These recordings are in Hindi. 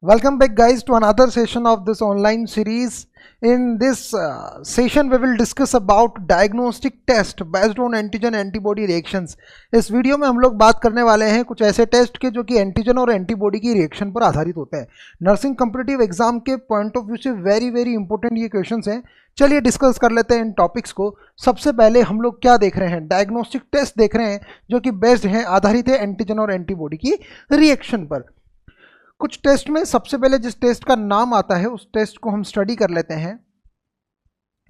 Welcome back, guys, to another session of this online series. In this session, we will discuss about diagnostic test based on antigen antibody reactions. इस वीडियो में हम लोग बात करने वाले हैं कुछ ऐसे टेस्ट के जो कि एंटीजन और एंटीबॉडी की रिएक्शन पर आधारित होते हैं। नर्सिंग कॉम्पिटिटिव एग्जाम के पॉइंट ऑफ व्यू से वेरी इंपॉर्टेंट ये क्वेश्चंस हैं। चलिए डिस्कस कर लेते हैं इन टॉपिक्स को। सबसे पहले हम लोग क्या देख रहे हैं, डायग्नोस्टिक टेस्ट देख रहे हैं जो कि बेस्ड हैं, आधारित है एंटीजन और एंटीबॉडी की रिएक्शन पर। कुछ टेस्ट में सबसे पहले जिस टेस्ट का नाम आता है उस टेस्ट को हम स्टडी कर लेते हैं।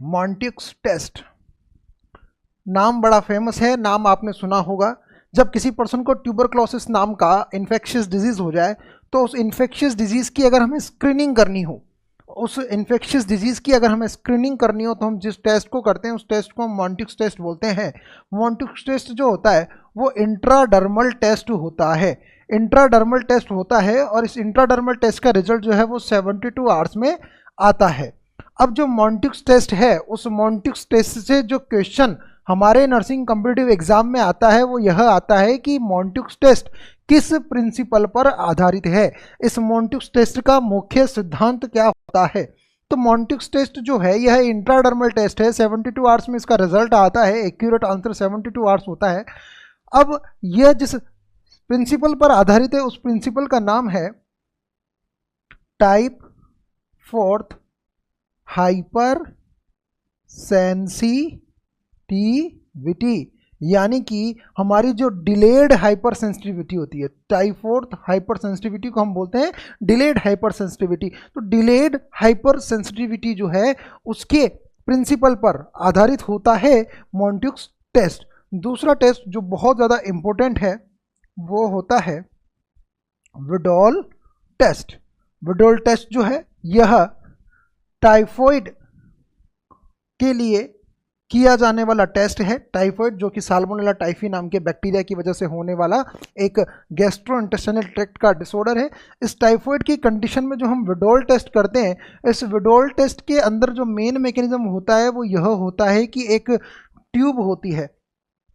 मॉन्ट्यूक्स टेस्ट, नाम बड़ा फेमस है, नाम आपने सुना होगा। जब किसी पर्सन को ट्यूबरक्लोसिस नाम का इन्फेक्शियस डिजीज हो जाए तो उस इन्फेक्शियस डिजीज की अगर हमें स्क्रीनिंग करनी हो, तो हम जिस टेस्ट को करते हैं उस टेस्ट को हम मॉन्ट्यूक्स टेस्ट बोलते हैं। मॉन्ट्यूक्स टेस्ट जो होता है वो इंट्राडर्मल टेस्ट होता है। इंट्राडर्मल टेस्ट होता है और इस इंट्राडर्मल टेस्ट का रिजल्ट जो है वो 72 आवर्स में आता है। अब जो मॉन्ट्यूक्स टेस्ट है, उस मॉन्ट्यूक्स टेस्ट से जो क्वेश्चन हमारे नर्सिंग कॉम्पिटिटिव एग्जाम में आता है वो यह आता है कि मॉन्ट्यूक्स टेस्ट किस प्रिंसिपल पर आधारित है, इस मॉन्ट्यूक्स टेस्ट का मुख्य सिद्धांत क्या होता है। तो मॉन्ट्यूक्स टेस्ट जो है यह इंट्राडर्मल टेस्ट है, 72 आवर्स में इसका रिजल्ट आता है, एक्यूरेट आंसर 72 आवर्स होता है। अब यह जिस प्रिंसिपल पर आधारित है उस प्रिंसिपल का नाम है टाइप 4 हाइपर सेंसिटिविटी, यानी कि हमारी जो डिलेड हाइपर सेंसिटिविटी होती है, टाइप 4 हाइपर सेंसिटिविटी को हम बोलते हैं डिलेड हाइपर सेंसिटिविटी। तो डिलेड हाइपर सेंसिटिविटी जो है उसके प्रिंसिपल पर आधारित होता है मॉन्ट्यूक्स टेस्ट। दूसरा टेस्ट जो बहुत ज़्यादा इंपॉर्टेंट है वो होता है विडॉल टेस्ट। विडॉल टेस्ट जो है यह टाइफॉइड के लिए किया जाने वाला टेस्ट है। टाइफॉइड जो कि साल्मोनेला टाइफी नाम के बैक्टीरिया की वजह से होने वाला एक गैस्ट्रोइंटेस्टाइनल ट्रैक्ट का डिसऑर्डर है। इस टाइफॉइड की कंडीशन में जो हम विडॉल टेस्ट करते हैं, इस विडॉल टेस्ट के अंदर जो मेन मैकेनिज्म होता है वो यह होता है कि एक ट्यूब होती है,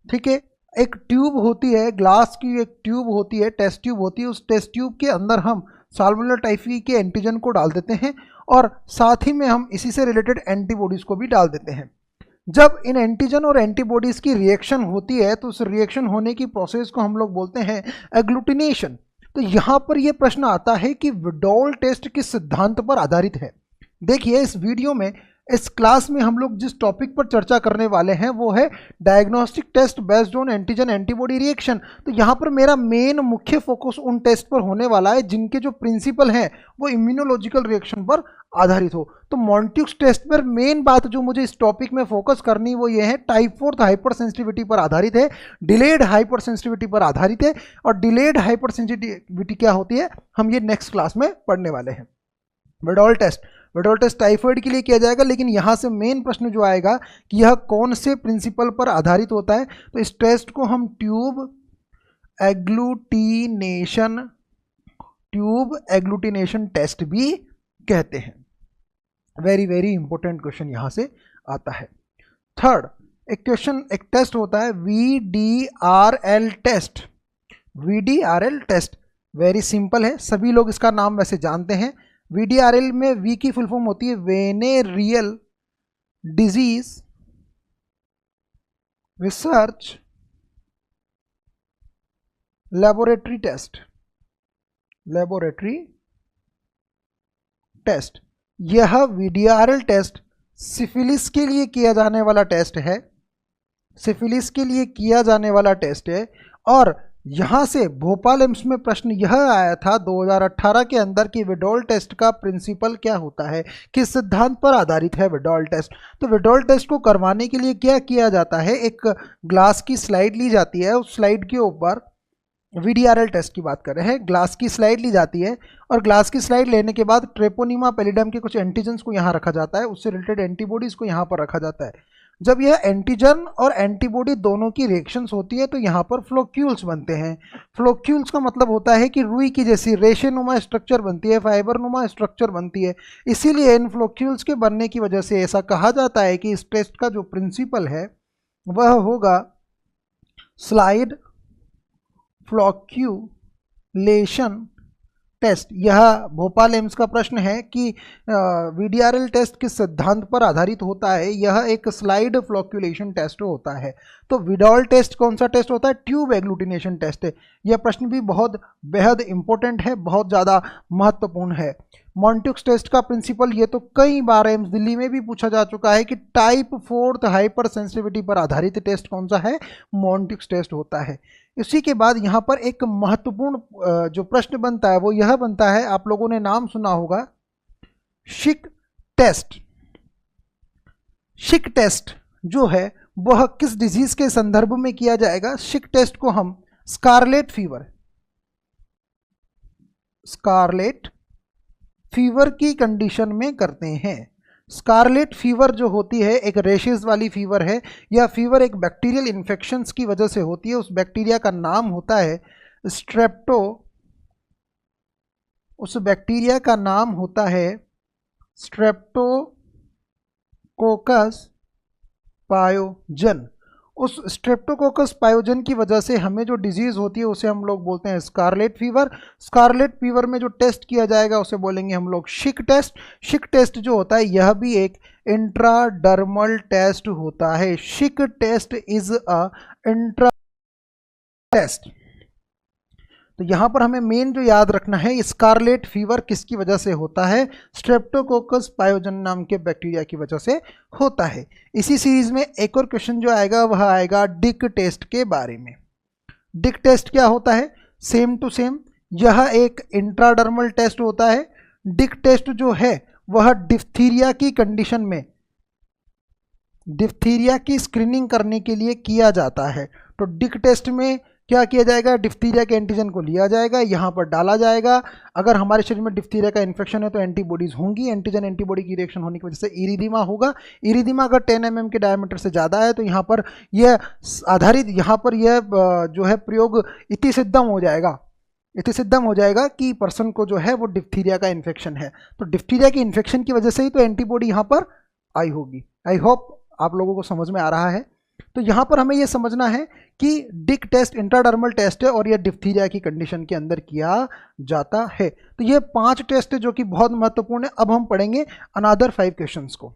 ठीक है, एक ट्यूब होती है, ग्लास की एक ट्यूब होती है, टेस्ट ट्यूब होती है। उस टेस्ट ट्यूब के अंदर हम साल्मोनेला टाइफी के एंटीजन को डाल देते हैं और साथ ही में हम इसी से रिलेटेड एंटीबॉडीज़ को भी डाल देते हैं। जब इन एंटीजन और एंटीबॉडीज़ की रिएक्शन होती है तो उस रिएक्शन होने की प्रोसेस को हम लोग बोलते हैं एग्लूटिनेशन। तो यहाँ पर यह प्रश्न आता है कि विडॉल टेस्ट किस सिद्धांत पर आधारित है। देखिए इस वीडियो में, इस क्लास में हम लोग जिस टॉपिक पर चर्चा करने वाले हैं वो है diagnostic test based on antigen antibody reaction. तो यहाँ पर मेरा मेन मुख्य फोकस उन टेस्ट पर होने वाला है जिनके जो प्रिंसिपल हैं वो इम्यूनोलॉजिकल रिएक्शन पर आधारित हो। तो मॉन्ट्यूक्स टेस्ट पर मेन बात जो मुझे इस टॉपिक में फोकस करनी वो ये है, टाइप 4 हाइपर सेंसिटिविटी पर आधारित है, डिलेड हाइपर सेंसिटिविटी पर आधारित है। और डिलेड हाइपर सेंसिटिविटी क्या होती है हम ये नेक्स्ट क्लास में पढ़ने वाले हैं। विडॉल टेस्ट टाइफॉइड के लिए किया जाएगा, लेकिन यहाँ से मेन प्रश्न जो आएगा कि यह कौन से प्रिंसिपल पर आधारित होता है। तो इस टेस्ट को हम ट्यूब एग्लूटिनेशन टेस्ट भी कहते हैं। वेरी इंपॉर्टेंट क्वेश्चन यहाँ से आता है। थर्ड, एक टेस्ट होता है VDRL टेस्ट। वेरी सिंपल है, सभी लोग इसका नाम वैसे जानते हैं। VDRL में V की फुल फॉर्म होती है venereal disease research laboratory test. यह VDRL टेस्ट सिफिलिस के लिए किया जाने वाला टेस्ट है। और यहाँ से भोपाल एम्स में प्रश्न यह आया था 2018 के अंदर कि विडॉल टेस्ट का प्रिंसिपल क्या होता है, किस सिद्धांत पर आधारित है विडॉल टेस्ट। तो विडॉल टेस्ट को करवाने के लिए क्या किया जाता है, एक ग्लास की स्लाइड ली जाती है, उस स्लाइड के ऊपर VDRL टेस्ट की बात कर रहे हैं, ग्लास की स्लाइड ली जाती है और ग्लास की स्लाइड लेने के बाद ट्रेपोनिमा पैलिडम के कुछ एंटीजन्स को यहाँ रखा जाता है, उससे रिलेटेड एंटीबॉडीज़ को यहाँ पर रखा जाता है। जब यह एंटीजन और एंटीबॉडी दोनों की रिएक्शंस होती है तो यहाँ पर फ्लोक्यूल्स बनते हैं। फ्लोक्यूल्स का मतलब होता है कि रुई की जैसी रेशेनुमा स्ट्रक्चर बनती है, फाइबरनुमा स्ट्रक्चर बनती है। इसीलिए इन फ्लोक्यूल्स के बनने की वजह से ऐसा कहा जाता है कि इस टेस्ट का जो प्रिंसिपल है वह होगा स्लाइड फ्लोक्यूलेशन टेस्ट, यह भोपाल एम्स का प्रश्न है कि वीडीआरएल टेस्ट किस सिद्धांत पर आधारित होता है। यह एक स्लाइड फ्लोक्यूलेशन टेस्ट होता है। तो विडॉल टेस्ट कौन सा टेस्ट होता है? ट्यूब एग्लूटिनेशन टेस्ट है। यह प्रश्न भी बहुत बेहद इंपॉर्टेंट है, बहुत ज़्यादा महत्वपूर्ण है। मॉन्ट्यूक्स टेस्ट का प्रिंसिपल, ये तो कई बार एम्स दिल्ली में भी पूछा जा चुका है कि टाइप 4 हाइपर सेंसिटिविटी पर आधारित टेस्ट कौन सा है? मॉन्ट्यूक्स टेस्ट होता है। इसी के बाद यहाँ पर एक महत्वपूर्ण जो प्रश्न बनता है वो यह बनता है, आप लोगों ने नाम सुना होगा शिक टेस्ट। शिक टेस्ट जो है वह किस डिजीज के संदर्भ में किया जाएगा? शिक टेस्ट को हम स्कारलेट फीवर की कंडीशन में करते हैं। स्कारलेट फीवर जो होती है एक रेशेस वाली फीवर है। यह फीवर एक बैक्टीरियल इन्फेक्शंस की वजह से होती है। उस बैक्टीरिया का नाम होता है स्ट्रेप्टो, उस बैक्टीरिया का नाम होता है स्ट्रेप्टोकोकस पायोजन। उस स्ट्रेप्टोकोकस पायोजन की वजह से हमें जो डिजीज़ होती है उसे हम लोग बोलते हैं स्कारलेट फीवर। स्कारलेट फीवर में जो टेस्ट किया जाएगा उसे बोलेंगे हम लोग शिक टेस्ट। शिक टेस्ट जो होता है यह भी एक इंट्राडर्मल टेस्ट होता है। Schick test is a intra test. तो यहाँ पर हमें मेन जो याद रखना है, स्कारलेट फीवर किसकी वजह से होता है? स्ट्रेप्टोकोकस पायोजन नाम के बैक्टीरिया की वजह से होता है। इसी सीरीज में एक और क्वेश्चन जो आएगा वह आएगा डिक टेस्ट के बारे में। डिक टेस्ट क्या होता है? सेम टू सेम, यह एक इंट्राडर्मल टेस्ट होता है। डिक टेस्ट जो है वह डिप्थीरिया की कंडीशन में, डिप्थीरिया की स्क्रीनिंग करने के लिए किया जाता है। तो डिक टेस्ट में क्या किया जाएगा? डिप्थीरिया के एंटीजन को लिया जाएगा, यहाँ पर डाला जाएगा। अगर हमारे शरीर में डिप्थीरिया का इन्फेक्शन है तो एंटीबॉडीज होंगी। एंटीजन एंटीबॉडी की रिएक्शन होने की वजह से इरिदीमा होगा। इरिदीमा अगर 10 mm के डायमीटर से ज़्यादा है तो यहाँ पर यह आधारित, यहाँ पर यह जो है प्रयोग इति सिद्धम हो जाएगा, इति सिद्धम हो जाएगा कि पर्सन को जो है वो डिप्थीरिया का इन्फेक्शन है। तो डिप्थीरिया के इन्फेक्शन की वजह से ही तो एंटीबॉडी यहाँ पर आई होगी। आई होप आप लोगों को समझ में आ रहा है। तो यहाँ पर हमें यह समझना है कि डिक टेस्ट इंट्राडर्मल टेस्ट है और यह डिप्थीरिया की कंडीशन के अंदर किया जाता है। तो ये 5 टेस्ट है जो कि बहुत महत्वपूर्ण है। अब हम पढ़ेंगे अनदर 5 क्वेश्चंस को।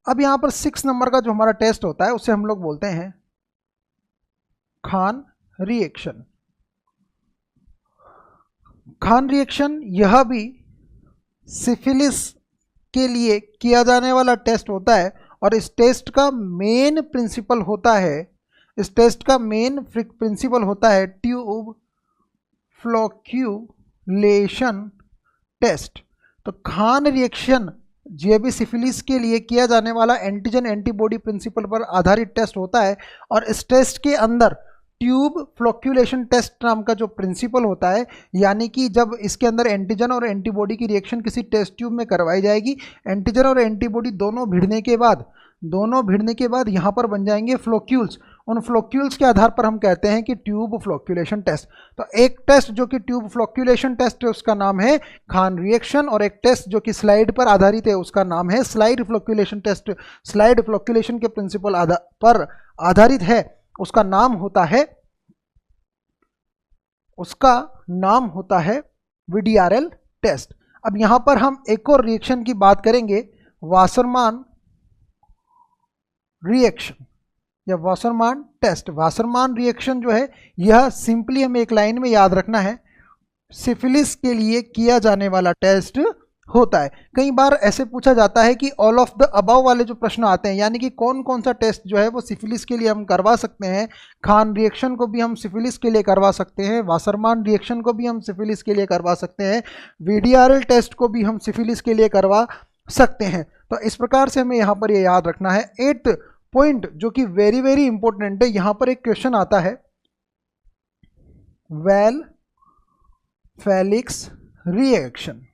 अब यहाँ पर 6 नंबर का जो हमारा टेस्ट होता है उसे हम लोग बोलते हैं खान रिएक्शन। खान रिएक्शन यह भी सिफिलिस के लिए किया जाने वाला टेस्ट होता है और इस टेस्ट का मेन प्रिंसिपल होता है, इस टेस्ट का मेन प्रिंसिपल होता है ट्यूब फ्लोक्यूलेशन टेस्ट। तो खान रिएक्शन ये भी सिफिलिस के लिए किया जाने वाला एंटीजन एंटीबॉडी प्रिंसिपल पर आधारित टेस्ट होता है और इस टेस्ट के अंदर ट्यूब फ्लोक्यूलेशन टेस्ट नाम का जो प्रिंसिपल होता है, यानी कि जब इसके अंदर एंटीजन और एंटीबॉडी की रिएक्शन किसी टेस्ट ट्यूब में करवाई जाएगी, एंटीजन और एंटीबॉडी दोनों भिड़ने के बाद यहाँ पर बन जाएंगे फ्लोक्यूल्स। उन फ्लोक्यूल्स के आधार पर हम कहते हैं कि ट्यूब फ्लोक्यूलेशन टेस्ट। तो एक टेस्ट जो कि ट्यूब फ्लोक्यूलेशन टेस्ट है उसका नाम है खान रिएक्शन और एक टेस्ट जो कि स्लाइड पर आधारित है उसका नाम है slide flocculation test. Slide flocculation के प्रिंसिपल पर आधारित है, उसका नाम होता है वीडीआरएल टेस्ट। अब यहां पर हम एक और रिएक्शन की बात करेंगे, वासरमान रिएक्शन या वासरमान टेस्ट। वासरमान रिएक्शन जो है यह सिंपली हमें एक लाइन में याद रखना है, सिफिलिस के लिए किया जाने वाला टेस्ट होता है। कई बार ऐसे पूछा जाता है कि ऑल ऑफ द अबव वाले जो प्रश्न आते हैं, यानी कि कौन कौन सा टेस्ट जो है वो सिफिलिस के लिए हम करवा सकते हैं। खान रिएक्शन को भी हम सिफिलिस के लिए करवा सकते हैं, वासरमान रिएक्शन को भी हम सिफिलिस के लिए करवा सकते हैं, वीडीआरएल टेस्ट को भी हम सिफिलिस के लिए करवा सकते हैं। तो इस प्रकार से हमें यहाँ पर ये याद रखना है। 8th पॉइंट जो कि वेरी वेरी इंपॉर्टेंट है, यहाँ पर एक क्वेश्चन आता है well Felix reaction.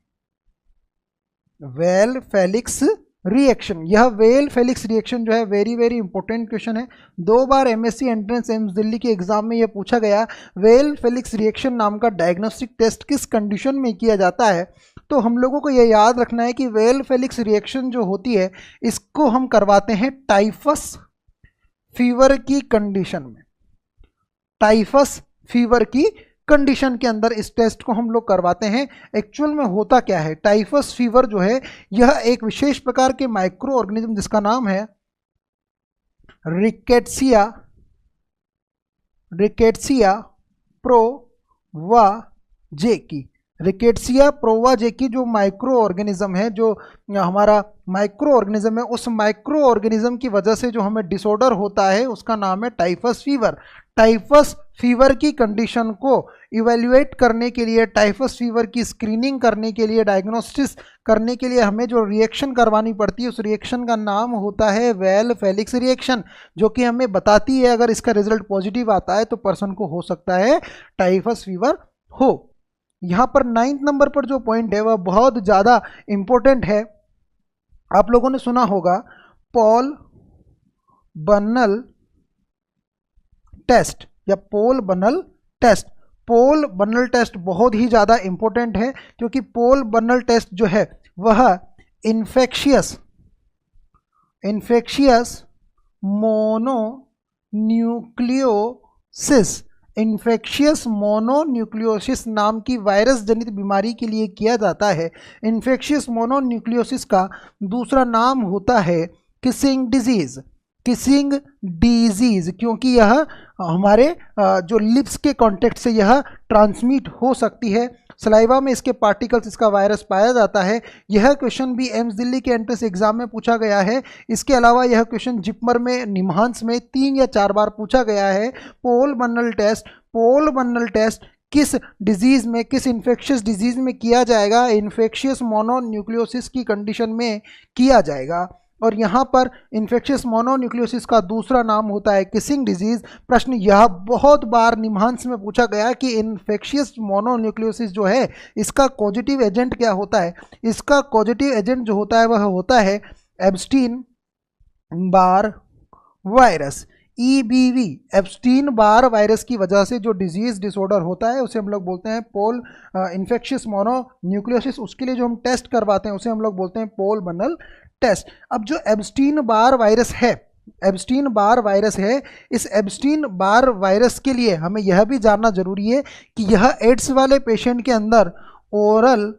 Well Felix reaction, यह वेल फेलिक्स रिएक्शन जो है वेरी वेरी इंपॉर्टेंट क्वेश्चन है। 2 बार एमएससी एंट्रेंस एम्स दिल्ली के एग्जाम में यह पूछा गया, वेल फेलिक्स रिएक्शन नाम का डायग्नोस्टिक टेस्ट किस कंडीशन में किया जाता है। तो हम लोगों को यह याद रखना है कि वेल फेलिक्स रिएक्शन जो होती है इसको हम करवाते हैं टाइफस फीवर की कंडीशन में। टाइफस फीवर की कंडीशन के अंदर इस टेस्ट को हम लोग करवाते हैं। एक्चुअल में होता क्या है, टाइफस फीवर जो है यह एक विशेष प्रकार के माइक्रो ऑर्गेनिज्म जिसका नाम है रिकेट्सिया प्रोवाजेकी। रिकेट्सिया प्रोवाजेकी जो माइक्रो ऑर्गेनिज्म है, जो हमारा माइक्रो ऑर्गेनिज्म है, उस माइक्रो ऑर्गेनिज्म की वजह से जो हमें डिसऑर्डर होता है उसका नाम है टाइफस फीवर। टाइफस फीवर की कंडीशन को इवेल्युएट करने के लिए, टाइफस फीवर की स्क्रीनिंग करने के लिए, डायग्नोस्टिस करने के लिए हमें जो रिएक्शन करवानी पड़ती है उस रिएक्शन का नाम होता है वेल फेलिक्स रिएक्शन, जो कि हमें बताती है अगर इसका रिजल्ट पॉजिटिव आता है तो पर्सन को हो सकता है टाइफस फीवर हो। यहाँ पर 9th नंबर पर जो पॉइंट है वह बहुत ज़्यादा इम्पोर्टेंट है। आप लोगों ने सुना होगा पॉल बर्नल टेस्ट या पोल बर्नल टेस्ट। पोल बर्नल टेस्ट बहुत ही ज़्यादा इम्पोर्टेंट है क्योंकि पोल बर्नल टेस्ट जो है वह इन्फेक्शियस मोनोन्यूक्लियोसिस नाम की वायरस जनित बीमारी के लिए किया जाता है। इन्फेक्शियस मोनोन्यूक्लियोसिस का दूसरा नाम होता है किसिंग डिजीज़। किसिंग डिजीज़ क्योंकि यह हमारे जो लिप्स के कांटेक्ट से यह ट्रांसमिट हो सकती है। सलाइवा में इसके पार्टिकल्स, इसका वायरस पाया जाता है। यह क्वेश्चन भी एम्स दिल्ली के एंट्रेंस एग्जाम में पूछा गया है। इसके अलावा यह क्वेश्चन जिपमर में, निम्हांस में 3 या 4 बार पूछा गया है। पोल बर्नल टेस्ट किस डिजीज़ में, किस इन्फेक्शियस डिजीज़ में किया जाएगा? इन्फेक्शियस मोनोन्यूक्लियोसिस की कंडीशन में किया जाएगा। और यहाँ पर इन्फेक्शियस मोनोन्यूक्लियोसिस का दूसरा नाम होता है किसिंग डिजीज़। प्रश्न यह बहुत बार निम्हांस में पूछा गया कि इन्फेक्शियस मोनोन्यूक्लियोसिस जो है इसका कॉजेटिव एजेंट क्या होता है। इसका कॉजेटिव एजेंट जो होता है वह होता है Ebstein Barr virus, EBV। Ebstein Barr virus की वजह से जो डिजीज़ डिसऑर्डर होता है उसे हम लोग बोलते हैं पोल इन्फेक्शियस मोनोन्यूक्लियोसिस। उसके लिए जो हम टेस्ट करवाते हैं उसे हम लोग बोलते हैं पोल बर्नल टेस्ट। अब जो एब्स्टीन बार वायरस है, इस एब्स्टीन बार वायरस के लिए हमें यह भी जानना जरूरी है कि यह एड्स वाले पेशेंट के अंदर ओरल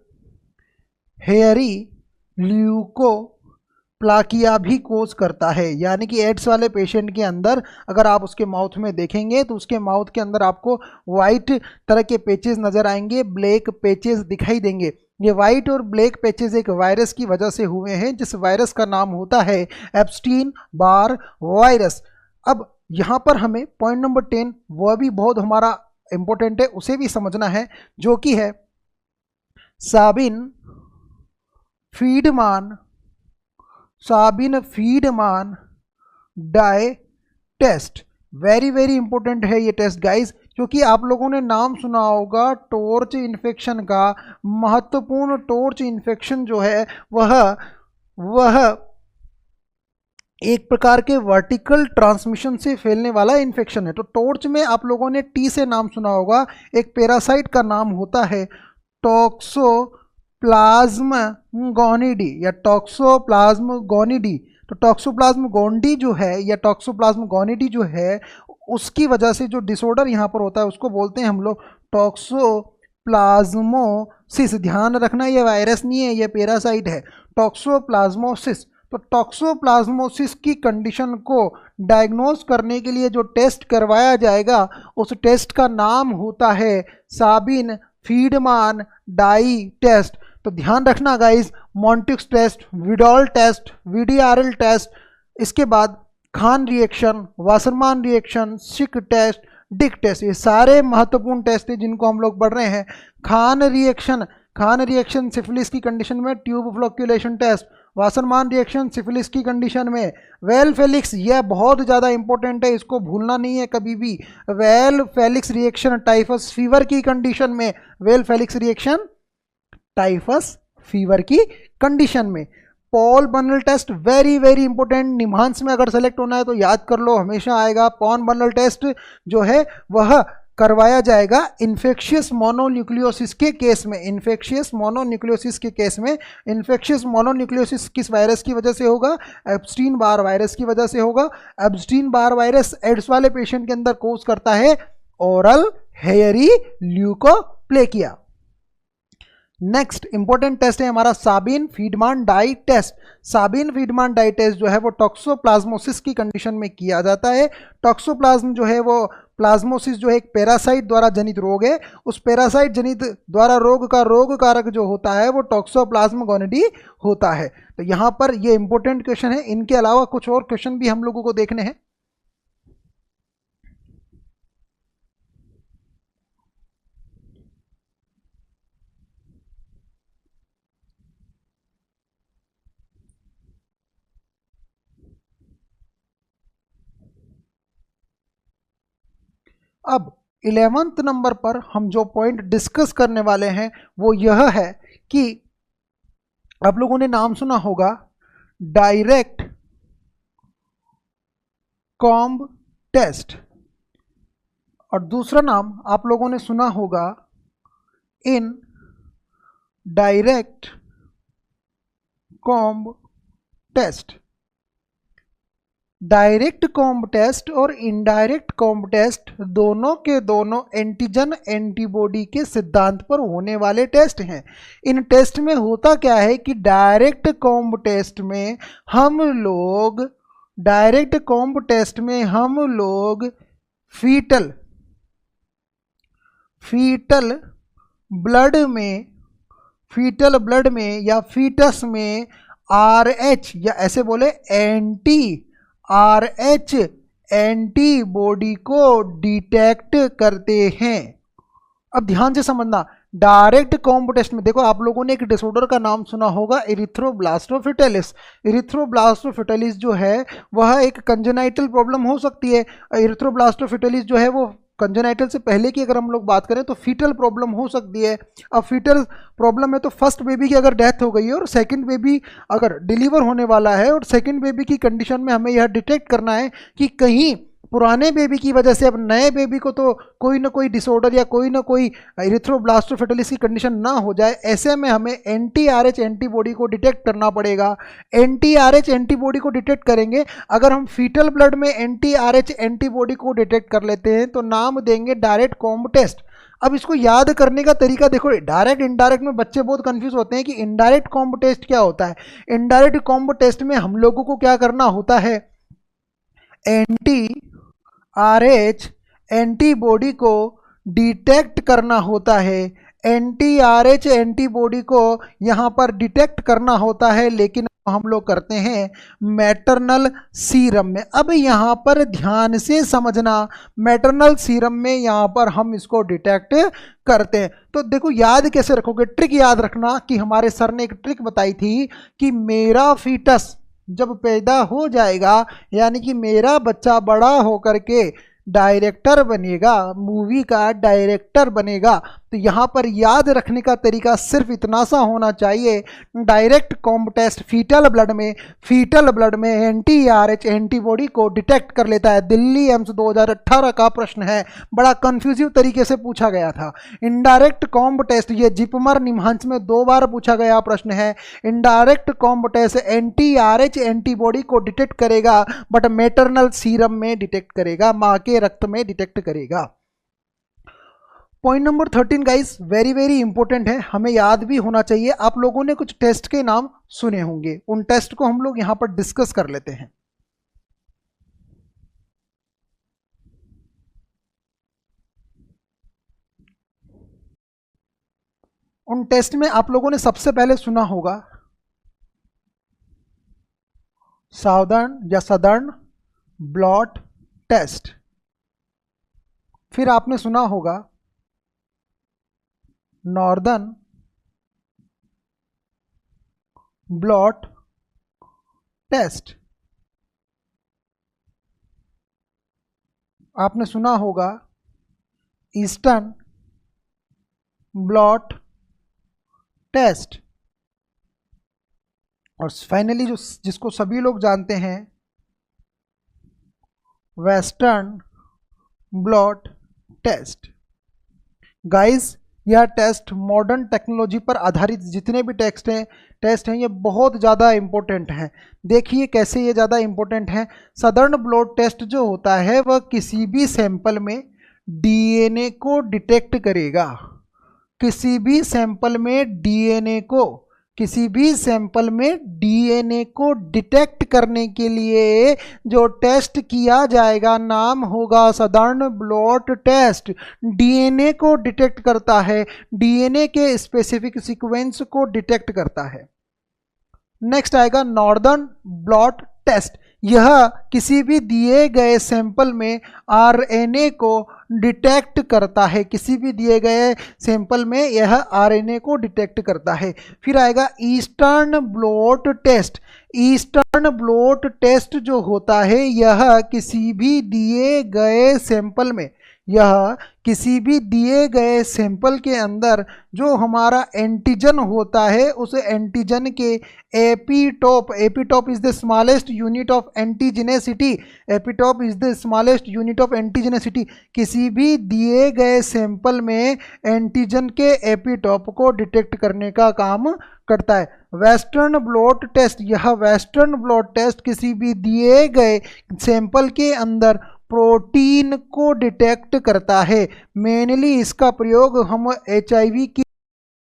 हेयरी ल्यूकोप्लाकिया भी कोज करता है। यानी कि एड्स वाले पेशेंट के अंदर अगर आप उसके माउथ में देखेंगे तो उसके माउथ के अंदर आपको वाइट तरह के पेचेस नज़र आएंगे, ब्लैक पेचेस दिखाई देंगे। ये वाइट और ब्लैक पैचेज एक वायरस की वजह से हुए हैं जिस वायरस का नाम होता है एब्स्टीन बार वायरस। अब यहाँ पर हमें पॉइंट नंबर 10 वह भी बहुत हमारा इम्पोर्टेंट है, उसे भी समझना है, जो कि है Sabin फीडमान dye test. Very very important है ये टेस्ट गाइज, क्योंकि आप लोगों ने नाम सुना होगा टॉर्च इन्फेक्शन का। महत्वपूर्ण टॉर्च इन्फेक्शन जो है वह एक प्रकार के वर्टिकल ट्रांसमिशन से फैलने वाला इन्फेक्शन है। तो टॉर्च में आप लोगों ने टी से नाम सुना होगा, एक पैरासाइट का नाम होता है टॉक्सोप्लाज्म गोनिडी या टॉक्सोप्लाज्म गोनिडी। तो टॉक्सोप्लाज्म गोनिडी जो है या टॉक्सोप्लाज्म गोनिडी जो है उसकी वजह से जो डिसऑर्डर यहाँ पर होता है उसको बोलते हैं हम लोग टॉक्सोप्लाज्मोसिस। ध्यान रखना ये वायरस नहीं है, ये पैरासाइट है, टॉक्सोप्लाज्मोसिस। तो टॉक्सोप्लाज्मोसिस की कंडीशन को डायग्नोज करने के लिए जो टेस्ट करवाया जाएगा उस टेस्ट का नाम होता है साबिन फीडमान डाई टेस्ट। तो ध्यान रखना guys, Mantoux test, Widal test, VDRL test, इसके बाद Kahn reaction, Wassermann reaction, Schick test, Dick test, ये सारे महत्वपूर्ण टेस्ट हैं जिनको हम लोग पढ़ रहे हैं। खान रिएक्शन सिफिलिस की कंडीशन में tube flocculation test, Wassermann reaction syphilis की कंडीशन में वेल फेलिक्स, यह बहुत ज़्यादा इंपॉर्टेंट है, इसको भूलना नहीं है कभी भी। Weil Felix reaction typhus fever की कंडीशन में, Weil Felix reaction typhus fever की कंडीशन में। Paul Bunnell test, very very important, NIMHANS में अगर सेलेक्ट होना है तो याद कर लो, हमेशा आएगा। पॉल बर्नल टेस्ट जो है वह करवाया जाएगा इन्फेक्शियस मोनोन्यूक्लियोसिस के केस में। इन्फेक्शियस मोनोन्यूक्लियोसिस के केस में, इन्फेक्शियस मोनोन्यूक्लियोसिस किस वायरस की वजह से होगा? एब्स्टीन बार वायरस की वजह से होगा। एब्स्टीन बार वायरस एड्स वाले पेशेंट के अंदर कोज करता है oral hairy leukoplakia. Next important test है हमारा Sabin फीडमान dye test. Sabin फीडमान dye test जो है वो टॉक्सोप्लाज्मोसिस की कंडीशन में किया जाता है। टॉक्सोप्लाज्म जो है वो प्लाज्मोसिस जो है एक पैरासाइट द्वारा जनित रोग है। उस पैरासाइट जनित द्वारा रोग का रोग कारक जो होता है वो टॉक्सोप्लाज्म गोनिडी होता है। तो यहाँ पर ये इंपॉर्टेंट क्वेश्चन है। इनके अलावा कुछ और क्वेश्चन भी हम लोगों को देखने हैं। अब 11th नंबर पर हम जो पॉइंट डिस्कस करने वाले हैं वो यह है कि आप लोगों ने नाम सुना होगा डायरेक्ट कॉम्ब टेस्ट, और दूसरा नाम आप लोगों ने सुना होगा इन direct Coombs test. Direct Coombs test और इनडायरेक्ट कॉम्ब टेस्ट दोनों के दोनों एंटीजन एंटीबॉडी के सिद्धांत पर होने वाले टेस्ट हैं। इन टेस्ट में होता क्या है कि डायरेक्ट कॉम्ब टेस्ट में हम लोग फीटल ब्लड में या फीटस में RH या ऐसे बोले RH एंटीबॉडी को डिटेक्ट करते हैं। अब ध्यान से समझना, डायरेक्ट कॉम्ब टेस्ट में देखो आप लोगों ने एक डिसऑर्डर का नाम सुना होगा इरिथ्रोब्लास्टोफिटेलिस। इरिथ्रोब्लास्टोफिटेलिस जो है वह एक कंजेनाइटल प्रॉब्लम हो सकती है। इरिथ्रोब्लास्टोफिटेलिस जो है वो कंजेनाइटल से पहले की अगर हम लोग बात करें तो फीटल प्रॉब्लम हो सकती है। अब फीटल प्रॉब्लम है तो फर्स्ट बेबी की अगर डेथ हो गई है और सेकंड बेबी अगर डिलीवर होने वाला है और सेकंड बेबी की कंडीशन में हमें यह डिटेक्ट करना है कि कहीं पुराने बेबी की वजह से अब नए बेबी को तो कोई ना कोई डिसऑर्डर या कोई ना कोई इरिथ्रोब्लास्टोफिटेलिस की कंडीशन ना हो जाए, ऐसे में हमें एंटी-RH एंटीबॉडी को डिटेक्ट करना पड़ेगा। एंटी-RH एंटीबॉडी को डिटेक्ट करेंगे, अगर हम फीटल ब्लड में एंटी-RH एंटीबॉडी को डिटेक्ट कर लेते हैं तो नाम देंगे डायरेक्ट कॉम्ब टेस्ट। अब इसको याद करने का तरीका देखो, डायरेक्ट इनडायरेक्ट में बच्चे बहुत कंफ्यूज होते हैं कि इनडायरेक्ट कॉम्ब टेस्ट क्या होता है। इनडायरेक्ट कॉम्ब टेस्ट में हम लोगों को क्या करना होता है, एंटी-RH एंटीबॉडी को डिटेक्ट करना होता है। एंटी-RH एंटीबॉडी को यहाँ पर डिटेक्ट करना होता है, लेकिन हम लोग करते हैं मैटरनल सीरम में। अब यहाँ पर ध्यान से समझना, मैटरनल सीरम में यहाँ पर हम इसको डिटेक्ट करते हैं। तो देखो याद कैसे रखोगे, ट्रिक याद रखना कि हमारे सर ने एक ट्रिक बताई थी कि मेरा फीटस जब पैदा हो जाएगा, यानी कि मेरा बच्चा बड़ा होकर के डायरेक्टर बनेगा, मूवी का डायरेक्टर बनेगा, तो यहाँ पर याद रखने का तरीका सिर्फ इतना सा होना चाहिए, direct Coombs test fetal blood में एंटी-RH एंटीबॉडी को डिटेक्ट कर लेता है। दिल्ली एम्स 2018 का प्रश्न है, बड़ा कंफ्यूजिव तरीके से पूछा गया था। इनडायरेक्ट कॉम्ब टेस्ट ये जिपमर निम्हांस में 2 बार पूछा गया प्रश्न है। इनडायरेक्ट कॉम्ब टेस्ट एंटी-RH एंटीबॉडी को डिटेक्ट करेगा, बट मैटरनल सीरम में डिटेक्ट करेगा, माँ के रक्त में डिटेक्ट करेगा। Point number 13 guys very very important है, हमें याद भी होना चाहिए। आप लोगों ने कुछ टेस्ट के नाम सुने होंगे, उन टेस्ट को हम लोग यहां पर डिस्कस कर लेते हैं। उन टेस्ट में आप लोगों ने सबसे पहले सुना होगा सदर्न ब्लॉट टेस्ट, फिर आपने सुना होगा नॉर्दर्न ब्लॉट टेस्ट, आपने सुना होगा ईस्टर्न ब्लॉट टेस्ट, और फाइनली जो जिसको सभी लोग जानते हैं, वेस्टर्न ब्लॉट टेस्ट। गाइस यह टेस्ट मॉडर्न टेक्नोलॉजी पर आधारित जितने भी टेस्ट हैं ये बहुत ज़्यादा इम्पोर्टेंट हैं। देखिए कैसे ये ज़्यादा इम्पोर्टेंट है। सदर्न ब्लॉट टेस्ट जो होता है वह किसी भी सैंपल में डीएनए को डिटेक्ट करेगा। किसी भी सैंपल में डीएनए को डिटेक्ट करने के लिए जो टेस्ट किया जाएगा नाम होगा सदर्न ब्लॉट टेस्ट। डीएनए को डिटेक्ट करता है, डीएनए के स्पेसिफिक सीक्वेंस को डिटेक्ट करता है। नेक्स्ट आएगा नॉर्दर्न ब्लॉट टेस्ट। यह किसी भी दिए गए सैंपल में आरएनए को डिटेक्ट करता है। किसी भी दिए गए सैंपल में यह आरएनए को डिटेक्ट करता है। फिर आएगा Eastern blot test. Eastern blot test जो होता है यह किसी भी दिए गए सैंपल के अंदर जो हमारा एंटीजन होता है उस एंटीजन के epitope is the smallest unit of antigenicity. Epitope is the smallest unit of antigenicity. किसी भी दिए गए सैंपल में एंटीजन के एपीटॉप को डिटेक्ट करने का काम करता है। वेस्टर्न ब्लॉट टेस्ट, यह वेस्टर्न ब्लॉट टेस्ट किसी भी दिए गए सैंपल के अंदर प्रोटीन को डिटेक्ट करता है। मेनली इसका प्रयोग हम एचआईवी की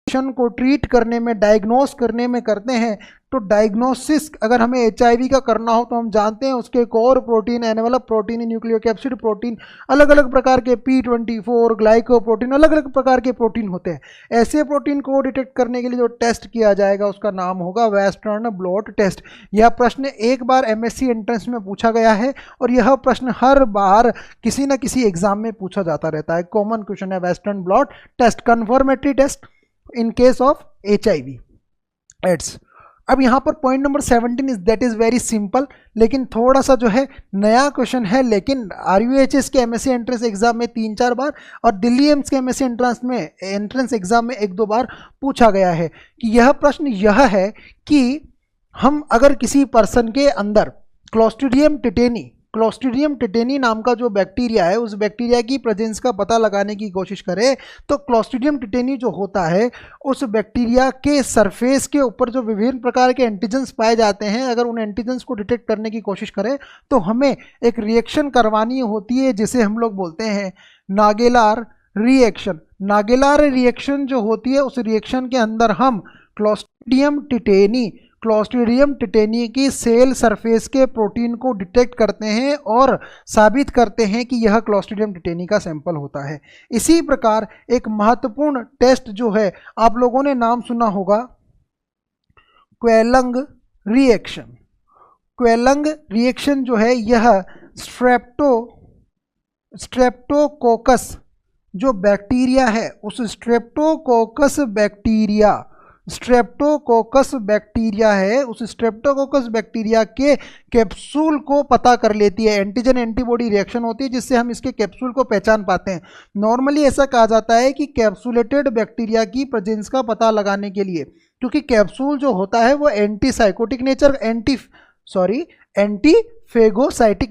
को ट्रीट करने में, डायग्नोस करने में करते हैं। तो डायग्नोसिस अगर हमें एचआईवी का करना हो तो हम जानते हैं उसके core protein, envelope protein, nucleocapsid protein, अलग अलग प्रकार के P24 ग्लाइकोप्रोटीन, अलग अलग प्रकार के प्रोटीन होते हैं। ऐसे प्रोटीन को डिटेक्ट करने के लिए जो टेस्ट किया जाएगा उसका नाम होगा वेस्टर्न ब्लॉट टेस्ट। यह प्रश्न एक बार एमएससी एंट्रेंस में पूछा गया है और यह प्रश्न हर बार किसी न किसी एग्जाम में पूछा जाता रहता है। कॉमन क्वेश्चन है Western blot test, confirmatory test in case of HIV AIDS. अब यहाँ पर point number 17 is that is very simple, लेकिन थोड़ा सा जो है नया क्वेश्चन है। लेकिन RUHS के MSc एंट्रेंस एग्जाम में 3-4 बार और दिल्ली एम्स के MSc एंट्रेंस एग्जाम में 1-2 बार पूछा गया है कि यह प्रश्न यह है कि हम अगर किसी पर्सन के अंदर क्लोस्ट्रीडियम टेटेनी नाम का जो बैक्टीरिया है उस बैक्टीरिया की प्रेजेंस का पता लगाने की कोशिश करें तो क्लोस्ट्रीडियम टेटेनी जो होता है उस बैक्टीरिया के सरफेस के ऊपर जो विभिन्न प्रकार के एंटीजेंस पाए जाते हैं, अगर उन एंटीजेंस को डिटेक्ट करने की कोशिश करें तो हमें एक रिएक्शन करवानी होती है जिसे हम लोग बोलते हैं नागेलार रिएक्शन। नागेलार रिएक्शन जो होती है उस रिएक्शन के अंदर हम क्लोस्ट्रीडियम टेटेनी की सेल सरफेस के प्रोटीन को डिटेक्ट करते हैं और साबित करते हैं कि यह क्लोस्ट्रीडियम टेटेनी का सैंपल होता है। इसी प्रकार एक महत्वपूर्ण टेस्ट जो है आप लोगों ने नाम सुना होगा क्वेलंग रिएक्शन। क्वेलंग रिएक्शन जो है यह स्ट्रेप्टोकोकस जो बैक्टीरिया है उस स्ट्रेप्टोकोकस बैक्टीरिया के कैप्सूल को पता कर लेती है। एंटीजन एंटीबॉडी रिएक्शन होती है जिससे हम इसके कैप्सूल को पहचान पाते हैं। नॉर्मली ऐसा कहा जाता है कि कैप्सूलेटेड बैक्टीरिया की प्रेजेंस का पता लगाने के लिए, क्योंकि कैप्सूल जो होता है वो एंटीफेगोसाइटिक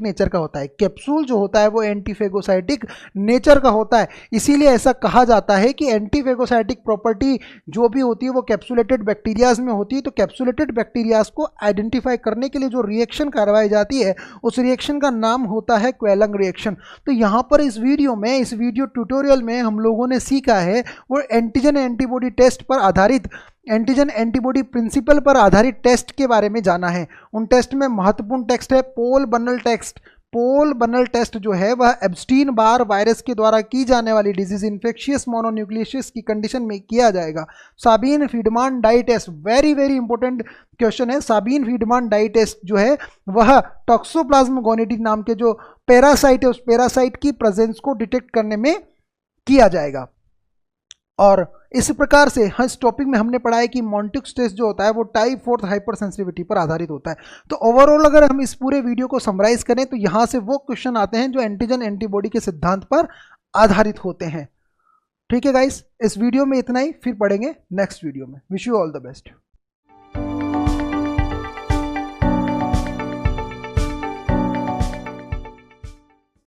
नेचर का होता है। कैप्सूल जो होता है वो एंटीफेगोसाइटिक नेचर का होता है, इसीलिए ऐसा कहा जाता है कि एंटीफेगोसाइटिक प्रॉपर्टी जो भी होती है वो कैप्सूलेटेड बैक्टीरियाज में होती है। तो कैप्सूलेटेड बैक्टीरियाज को आइडेंटिफाई करने के लिए जो रिएक्शन करवाई जाती है उस रिएक्शन का नाम होता है क्वेलंग रिएक्शन। तो यहाँ पर इस वीडियो ट्यूटोरियल में हम लोगों ने सीखा है वो एंटीजन एंटीबॉडी टेस्ट पर आधारित, एंटीजन एंटीबॉडी प्रिंसिपल पर आधारित टेस्ट के बारे में जाना है। उन टेस्ट में महत्वपूर्ण टेस्ट है पोल बर्नल टेस्ट जो है वह एब्स्टीन बार वायरस के द्वारा की जाने वाली डिजीज इन्फेक्शियस मोनोन्यूक्लियोसिस की कंडीशन में किया जाएगा। Sabin Friedman dye test, very important question है। साबिन फ्रीडमान डाई टेस्ट जो है वह टॉक्सोप्लाज्म गोनिडी नाम के जो पैरासाइट है उस पैरासाइट की प्रेजेंस को डिटेक्ट करने में किया जाएगा। और इस प्रकार से इस टॉपिक में हमने पढ़ा है कि मॉन्टिक्स टेस्ट जो होता है वो टाइप 4 हाइपर सेंसिटिविटी पर आधारित होता है। तो ओवरऑल अगर हम इस पूरे वीडियो को समराइज करें तो यहाँ से वो क्वेश्चन आते हैं जो एंटीजन एंटीबॉडी के सिद्धांत पर आधारित होते हैं। ठीक है गाइस, इस वीडियो में इतना ही, फिर पढ़ेंगे नेक्स्ट वीडियो में। Wish you all the best.